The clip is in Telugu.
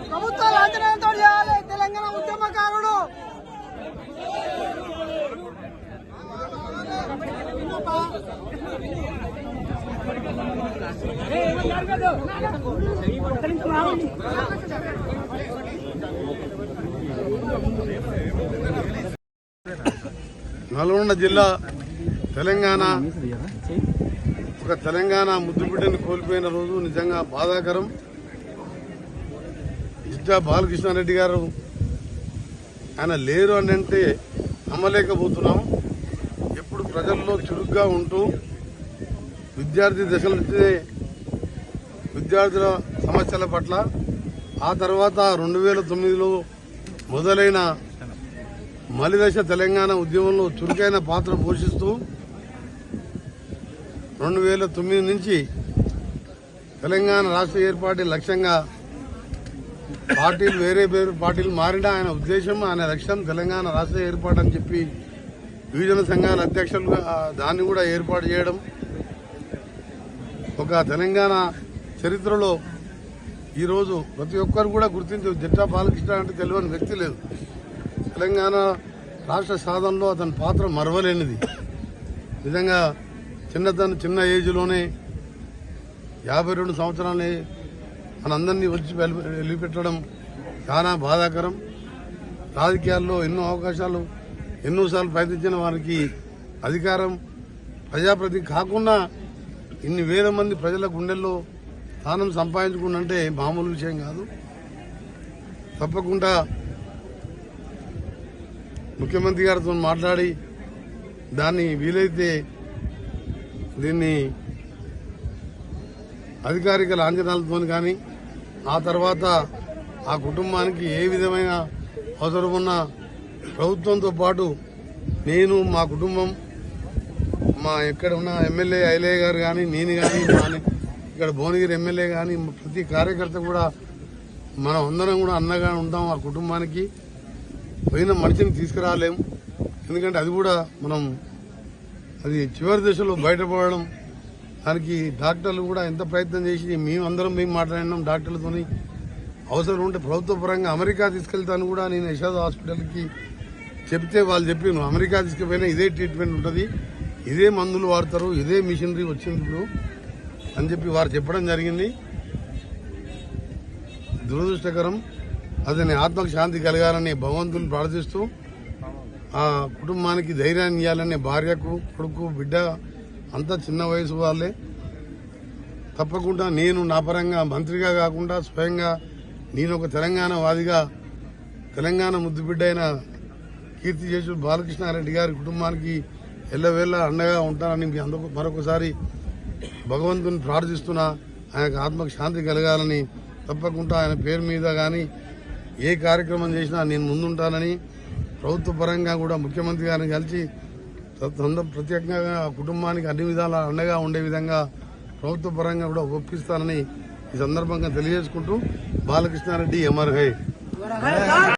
ప్రభుత్వ లాంఛనంతో చేయాలి తెలంగాణ ఉద్యమకారుడు. నల్గొండ జిల్లా తెలంగాణ ఒక తెలంగాణ ముద్దుబిడ్డను కోల్పోయిన రోజు నిజంగా బాధాకరం. ఇష్టా బాలకృష్ణారెడ్డి గారు ఆయన లేరు అని అంటే నమ్మలేకపోతున్నాం. ఎప్పుడు ప్రజల్లో చురుగ్గా ఉంటూ విద్యార్థి దశల నుంచే విద్యార్థుల సమస్యల పట్ల, ఆ తర్వాత 2009లో మొదలైన మలిదశ తెలంగాణ ఉద్యమంలో చురుకైన పాత్ర పోషిస్తూ 2009 నుంచి తెలంగాణ రాష్ట్ర ఏర్పాటు లక్ష్యంగా పార్టీలు వేరే పార్టీలు మారినా ఆయన ఉద్దేశం, ఆయన లక్ష్యం తెలంగాణ రాష్ట్ర ఏర్పాటు అని చెప్పి యువజన సంఘాల అధ్యక్షులుగా దాన్ని కూడా ఏర్పాటు చేయడం ఒక తెలంగాణ చరిత్రలో ఈరోజు ప్రతి ఒక్కరు కూడా గుర్తించే జిట్టా బాలకృష్ణ అంటే తెలియని వ్యక్తి లేదు. తెలంగాణ రాష్ట్ర సాధనలో అతని పాత్ర మరవలేనిది. నిజంగా చిన్న ఏజ్లోనే 52 సంవత్సరాలే మనందరినీ వచ్చి వెళ్ళిపెట్టడం చాలా బాధాకరం. రాజకీయాల్లో ఎన్నో అవకాశాలు ఎన్నోసార్లు ప్రయత్నించిన వారికి అధికారం ప్రజాప్రతినిధి కాకుండా ఇన్ని వేల మంది ప్రజల గుండెల్లో స్థానం సంపాదించుకుంటే మామూలు విషయం కాదు. తప్పకుండా ముఖ్యమంత్రి గారితో మాట్లాడి దాన్ని వీలైతే దీన్ని అధికారిక లాంఛనాలతో కానీ, ఆ తర్వాత ఆ కుటుంబానికి ఏ విధమైన అవసరం ఉన్న ప్రభుత్వంతో పాటు నేను, మా కుటుంబం, మా ఎక్కడ ఉన్న ఎమ్మెల్యే ఐలయ్య గారు కానీ, నేను కానీ, ఇక్కడ భువనగిరి ఎమ్మెల్యే కానీ, ప్రతి కార్యకర్త కూడా మనం అందరం కూడా అన్నగా ఉంటాం. ఆ కుటుంబానికి పోయిన మనిషిని తీసుకురాలేం. ఎందుకంటే అది కూడా అది చివరి దశలో బయటపడడం, దానికి డాక్టర్లు కూడా ఎంత ప్రయత్నం చేసి మేమందరం మాట్లాడినాం డాక్టర్లతోని. అవసరం ఉంటే ప్రభుత్వ పరంగా అమెరికా తీసుకెళ్తాను కూడా నేను యశోద హాస్పిటల్కి చెప్తే వాళ్ళు చెప్పి నువ్వు అమెరికా తీసుకుపోయినా ఇదే ట్రీట్మెంట్ ఉంటుంది, ఇదే మందులు వాడతారు, ఇదే మిషనరీ వచ్చింది ఇప్పుడు అని చెప్పి వారు చెప్పడం జరిగింది. దురదృష్టకరం. అతని ఆత్మకు శాంతి కలగాలని భగవంతుని ప్రార్థిస్తూ, ఆ కుటుంబానికి ధైర్యాన్ని ఇవ్వాలని భార్యకు, కొడుకు, బిడ్డ అంతా చిన్న వయసు వాళ్ళే. తప్పకుండా నేను నా పరంగా మంత్రిగా కాకుండా స్వయంగా నేను ఒక తెలంగాణ వాదిగా తెలంగాణ ముద్దుబిడ్డ అయిన కీర్తిశేషుడు బాలకృష్ణారెడ్డి గారి కుటుంబానికి ఎల్లవేళ అండగా ఉంటానని మరొకసారి భగవంతుని ప్రార్థిస్తున్నా. ఆయనకు ఆత్మకు శాంతి కలగాలని, తప్పకుండా ఆయన పేరు మీద కానీ ఏ కార్యక్రమం చేసినా నేను ముందుంటానని ప్రభుత్వ పరంగా కూడా ముఖ్యమంత్రి గారిని కలిసి ప్రత్యేకంగా కుటుంబానికి అన్ని విధాలా అండగా ఉండే విధంగా ప్రభుత్వ పరంగా కూడా ఒప్పిస్తానని ఈ సందర్భంగా తెలియజేసుకుంటూ బాలకృష్ణారెడ్డి అమర్ హై.